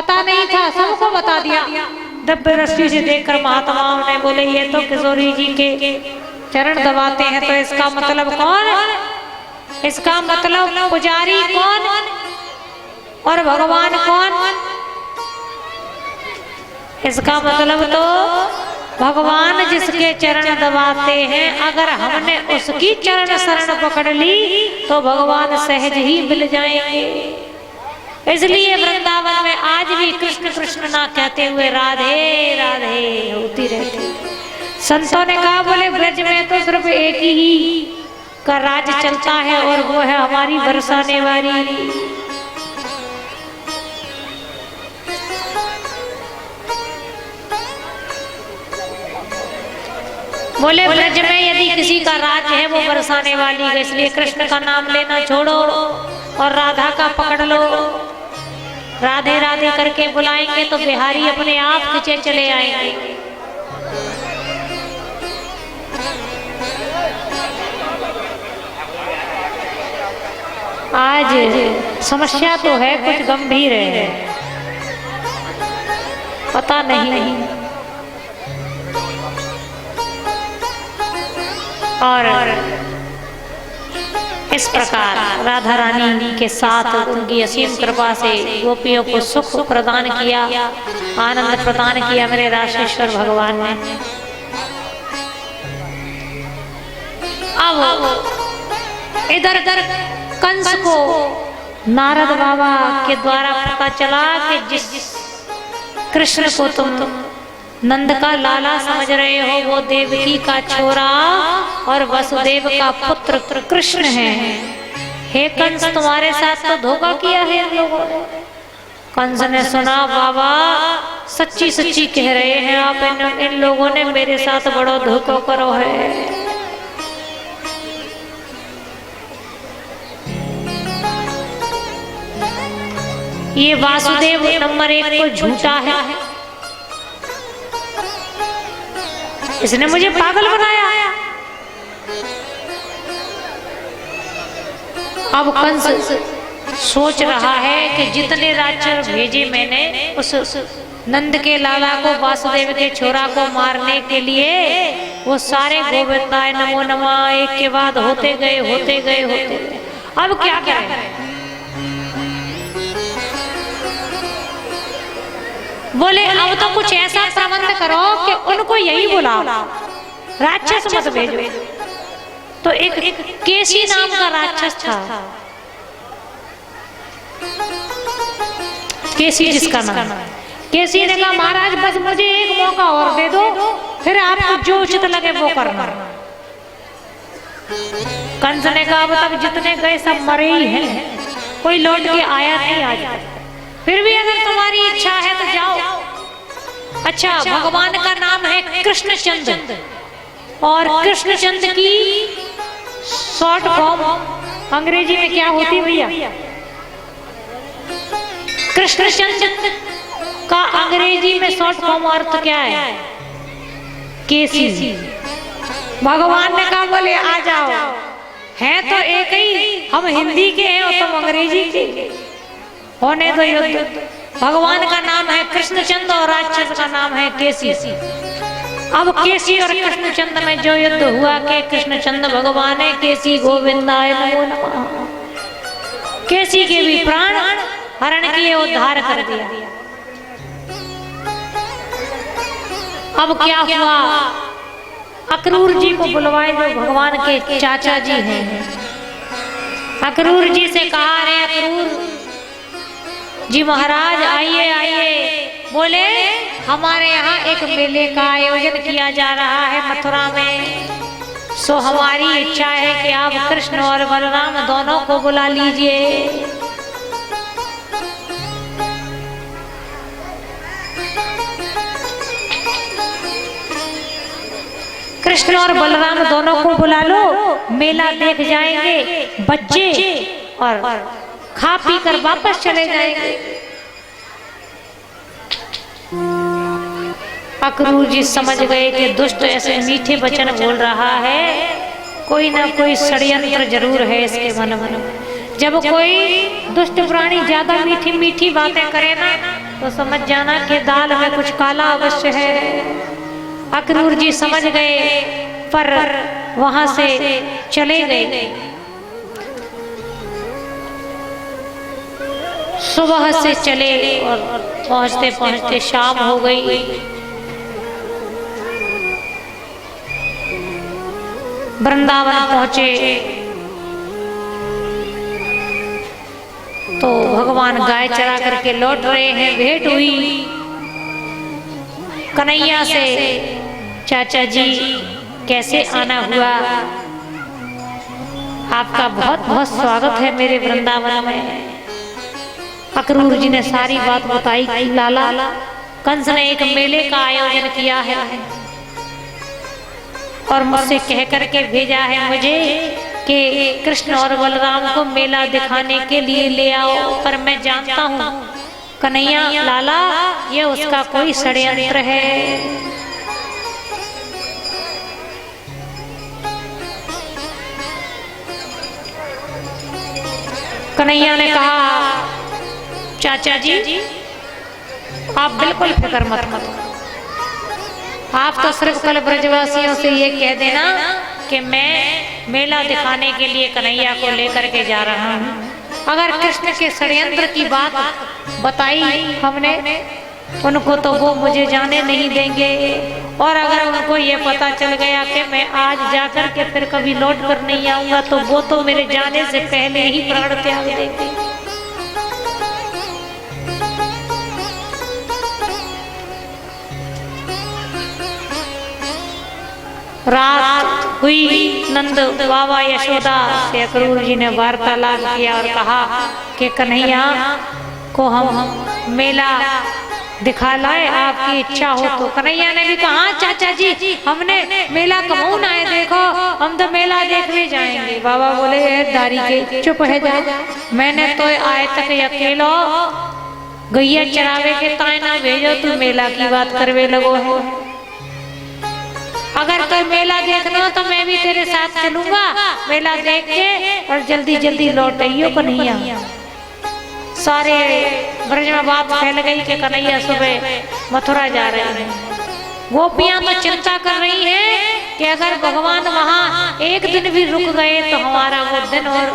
पता नहीं था, सबको बता दिया। दिव्य दृष्टि से देखकर महात्माओं ने बोले ये तो किशोरी जी के चरण दबाते हैं, तो इसका मतलब कौन? इसका मतलब पुजारी कौन और भगवान कौन? इसका मतलब तो भगवान जिसके चरण दबाते हैं, अगर हमने उसकी चरण शरण पकड़ ली तो भगवान सहज ही मिल जाएंगे। इसलिए वृंदावन में आज भी कृष्ण कृष्ण ना कहते हुए राधे राधे होती रहती। संतों ने कहा बोले ब्रज में तो सिर्फ एक ही का राज चलता है और वो है हमारी बरसाने वाली। बोले ब्रज में यदि किसी का राज है वो बरसाने वाली है, इसलिए कृष्ण का नाम लेना छोड़ो और राधा का पकड़ लो। राधे राधे करके बुलाएंगे तो बिहारी अपने आप खींचे चले आएंगे। आज समस्या तो है कुछ गंभीर है, पता नहीं। और इस प्रकार राधा रानी के साथ उनकी असीम कृपा से गोपियों को सुख प्रदान किया, आनंद प्रदान किया मेरे राशेश्वर भगवान ने। अब इधर कंस को नारद बाबा के द्वारा पता चला कि जिस कृष्ण को तुम नंद का लाला समझ रहे हो वो देवकी का छोरा और वसुदेव का पुत्र कृष्ण है। हे कंस तुम्हारे साथ तो धोखा किया है इन लोगों ने। कंस ने सुना बाबा सच्ची सच्ची कह रहे हैं आप, इन लोगों ने मेरे साथ बड़ा धोखा करो है। ये वासुदेव नंबर 1 को झूठा है, इसने मुझे पागल बनाया। अब कंस सोच रहा है कि जितने राक्षस भेजे मैंने उस नंद के लाला को वासुदेव के छोरा को मारने के लिए, वो सारे गोविंदाय नमो नमः एक के बाद होते गए। अब क्या करें? बोले अब तो कुछ ऐसा प्रबंध करो कि उनको यही बुलाओ, राक्षस मत भेजो। तो एक केसी नाम का राक्षस था, केसी जिसका नाम। केसी ने कहा महाराज बस मुझे एक मौका और दे दो, फिर आपको जो उचित लगे वो करना। कंस ने कहा अब तक जितने गए सब मरे ही हैं, कोई लौट के आया नहीं आज। फिर भी अगर तुम्हारी इच्छा है तो जाओ। अच्छा, भगवान का नाम है कृष्णचंद्र और कृष्णचंद्र की शॉर्ट फॉर्म अंग्रेजी में क्या होती भैया? कृष्णचंद्र का अंग्रेजी में शॉर्ट फॉर्म अर्थ क्या है? केसी। भगवान ने कहा बोले आ जाओ, है तो एक ही, हम हिंदी के हैं और तुम अंग्रेजी के, होने दो युद्ध। भगवान का नाम है कृष्णचंद्र और राक्षस का नाम है केसी। अब केसी और कृष्णचंद्र में जो युद्ध हुआ कि कृष्णचंद्र भगवान है, केसी गोविंदाय नमो नमः। केसी के भी प्राण हरण किए, उद्धार कर दिया। अब क्या हुआ? अक्रूर जी को बुलवाए जो भगवान के चाचा जी हैं। अक्रूर जी से कहा रे अक्रूर जी महाराज आइए आइए। बोले हमारे यहाँ एक मेले का आयोजन किया जा रहा है मथुरा में, सो हमारी इच्छा है कि आप कृष्ण और बलराम दोनों को बुला लीजिए। कृष्ण और बलराम दोनों को बुला लो, मेला देख जाएंगे बच्चे और खा पी कर वापस चले जाएंगे। अक्रूर जी समझ गए कि दुष्ट ऐसे मीठे वचन बोल रहा है, कोई ना कोई षड्यंत्र जरूर है इसके मन में। जब कोई दुष्ट प्राणी ज्यादा मीठी मीठी बातें करे ना तो समझ जाना कि दाल में कुछ काला अवश्य है। अक्रूर जी समझ गए पर वहां से चले गए। सुबह से चले और पहुंचते पहुंचते शाम हो गई। वृंदावन पहुंचे तो भगवान गाय चरा करके लौट रहे हैं। भेंट हुई कन्हैया से, चाचा जी कैसे आना हुआ? आपका बहुत बहुत स्वागत है मेरे वृंदावन में। अक्रूर जी ने सारी बात बताई कि लाला, कंस ने एक मेले का आयोजन किया है और मुझसे कह करके भेजा है मुझे कि कृष्ण और बलराम को मेला दिखाने के लिए ले आओ। पर मैं जानता हूँ कन्हैया लाला, ये उसका कोई षड्यंत्र है। कन्हैया ने कहा, चाचा जी आप बिल्कुल फिक्र मत करो। आप तो सिर्फ कल ब्रजवासियों से ये कह देना कि मैं मेला दिखाने के लिए कन्हैया को लेकर के जा रहा हूँ। अगर कृष्ण के षड्यंत्र की बात बताई हमने उनको तो वो मुझे जाने नहीं देंगे, और अगर उनको ये पता चल गया कि मैं आज जाकर के फिर कभी लौट कर नहीं आऊंगा तो वो तो मेरे जाने से पहले ही प्राण त्याग देंगे। रात हुई, नंद बाबा यशोदा से अक्रूर जी ने वार्तालाप किया और कहा कि कन्हैया को हम मेला दिखा लाए, आपकी इच्छा हो तो। कन्हैया ने भी कहा, चाचा जी हमने मेला कमाऊ ना है, देखो हम तो मेला देखने जाएंगे। बाबा बोले, दारी के चुप है जा, मैंने तो आए तक अकेलो गैया चरावे के तायना भेजो, तू मेला की बात करवे लगो है। अगर तो मेला देखना हो तो मैं भी तेरे साथ चलूंगा, मेला देख के और जल्दी जल्दी लौट आइयो कन्हैया। सारे ब्रज में बात फैल गई कि कन्हैया सुबह मथुरा जा रहे हैं। गोपियां तो चिंता कर रही हैं कि अगर भगवान वहां एक दिन भी रुक गए तो हमारा वो दिन और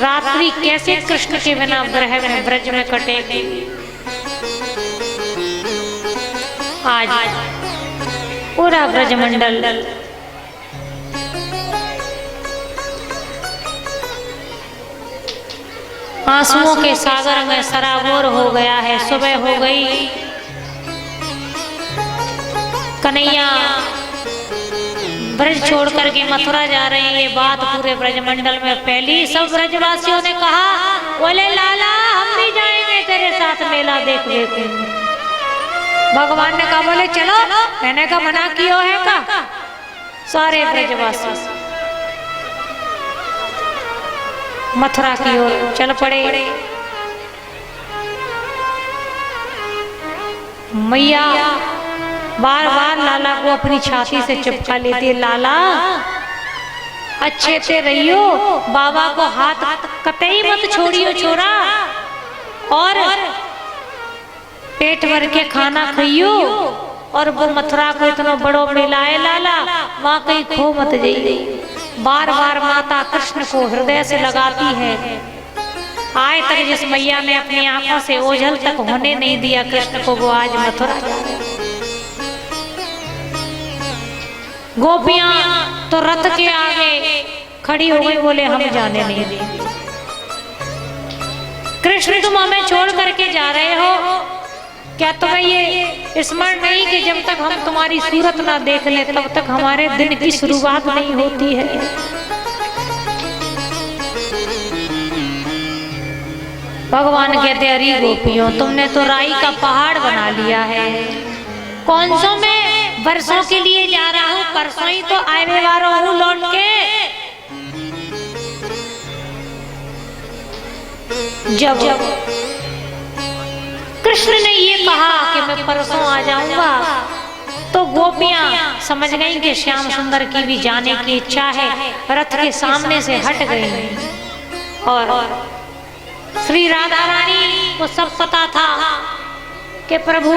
रात्रि कैसे कृष्ण के बिना ब्रह में ब्रज में कटेगी। आज पूरा ब्रजमंडल आंसुओं के सागर में सराबोर हो गया है। सुबह हो गई, कन्हैया ब्रज छोड़ करके मथुरा जा रहे हैं। ये बात पूरे ब्रजमंडल में फैली। सब ब्रजवासियों ने कहा, बोले लाला हम भी जाएंगे तेरे साथ मेला देख लेते। भगवान ने कहा, बोले चलो, मैंने कहा मना किया है का। सारे ब्रजवासी मथुरा की ओर चल पड़े। मैया बार बार लाला को अपनी छाती से चिपका लेती है। लाला अच्छे से रहियो, बाबा को हाथ कतई मत छोड़ियो छोरा, और पेट भर के खाना खाइयो, और वो मथुरा को इतना बड़ो मेला है लाला, वहां कहीं खो मत जाइए। बार बार माता कृष्ण को हृदय से लगाती है। आए तक जिस मैया ने अपनी आंखों से ओझल तक होने नहीं दिया कृष्ण को, वो आज मथुरा जा रहे। गोपियां तो रथ के आगे खड़ी हो गई, बोले हम जाने नहीं देंगे। कृष्ण तुम हमें छोड़ करके जा रहे हो, क्या तुम्हें ये स्मरण नहीं कि जब तक हम तुम्हारी सूरत ना देख ले तब तक हमारे दिन की शुरुआत नहीं होती है। भगवान कहते, अरे गोपियों तुमने तो राई का पहाड़ बना लिया है। कौन सो मैं वर्षों के लिए जा रहा हूँ, परसों ही तो आने वाला हूँ लौट के। जब कृष्ण ने ये कहा कि मैं परसों आ जाऊंगा, तो गोपियां समझ गईं कि श्याम सुंदर की भी जाने की इच्छा है। रथ के सामने से हट गई, और श्री राधा रानी को सब पता था कि प्रभु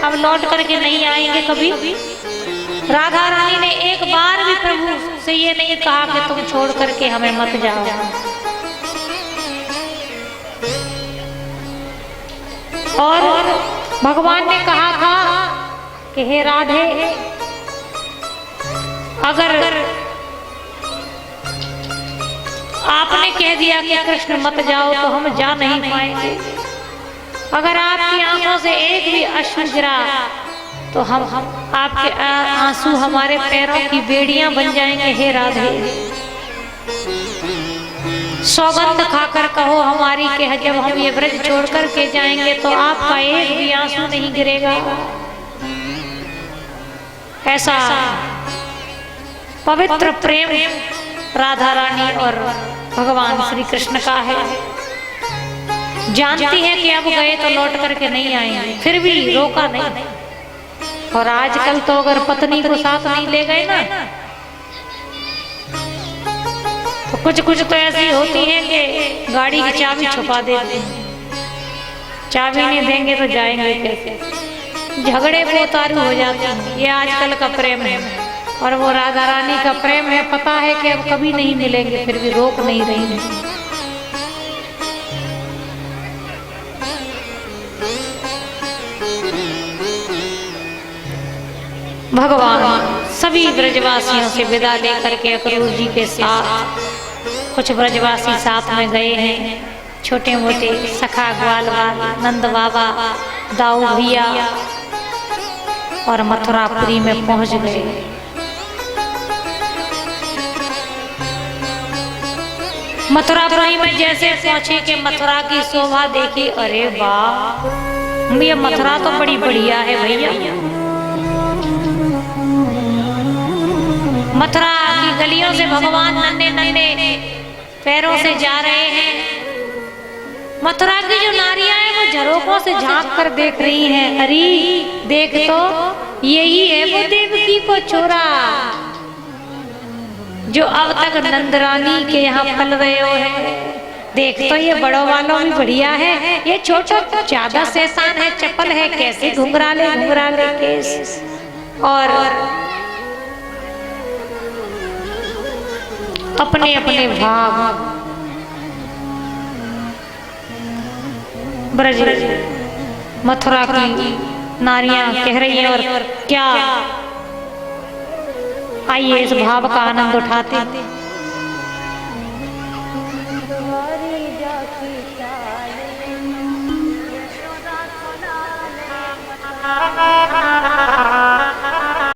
अब लौट करके नहीं आएंगे कभी। राधा रानी ने एक बार भी प्रभु से ये नहीं कहा कि तुम छोड़ करके हमें मत जाओ। और भगवान ने कहा था कि हे राधे, अगर आपने कह दिया कि कृष्ण मत जाओ तो हम जा नहीं पाएंगे। अगर आपकी आंखों से एक भी अश्रु गिरा तो हम आपके आंसू हमारे पैरों की बेड़ियां बन जाएंगे। हे राधे, सौगंध खाकर कहो हमारी कि जब हम ये व्रज छोड़ कर के जाएंगे तो आपका एक भी आंसू नहीं गिरेगा। ऐसा पवित्र प्रेम राधा रानी और भगवान श्री कृष्ण का है। जानती है कि अब गए तो लौट करके नहीं आएंगे, फिर भी रोका नहीं। और आजकल तो अगर पत्नी को साथ नहीं ले गए ना तो कुछ तो ऐसी होती है कि गाड़ी की चाबी छुपा देते हैं। चाबी नहीं देंगे तो जाएंगे कैसे, झगड़े को उतारू हो जाते हैं। ये आजकल का प्रेम है। और वो राधा रानी का प्रेम है, पता है कि अब कभी नहीं मिलेंगे, फिर भी रोक नहीं रही है। भगवान सभी ब्रजवासियों से विदा लेकर के अक्रूर जी के साथ कुछ ब्रजवासी साथ में गए हैं। छोटे मोटे सखा ग्वाल नंद बाबा, दाऊ भैया, और मथुरापुरी में पहुंच गए। मथुरापुरी में जैसे पहुंचे कि मथुरा की शोभा देखी, अरे वाह, ये मथुरा तो बड़ी बढ़िया है भैया। मथुरा की गलियों से भगवान नन्हे नन्हे पैरों से जा रहे हैं। मथुरा की जो नारियां हैं वो झरोकों से झांक कर देख रही हैं। अरे देख तो, यही है वो देवकी को छोरा जो अब तक नंदरानी के यहाँ पल रहे हो है। देख तो ये बड़ों वालों भी बढ़िया है, ये छोटा ज्यादा शैतान है, चपल है, कैसे घुंघराले केस। और अपने अपने भाव ब्रज मथुरा की नारियां कह रही हैं। और क्या, आइए इस भाव का आनंद उठाते।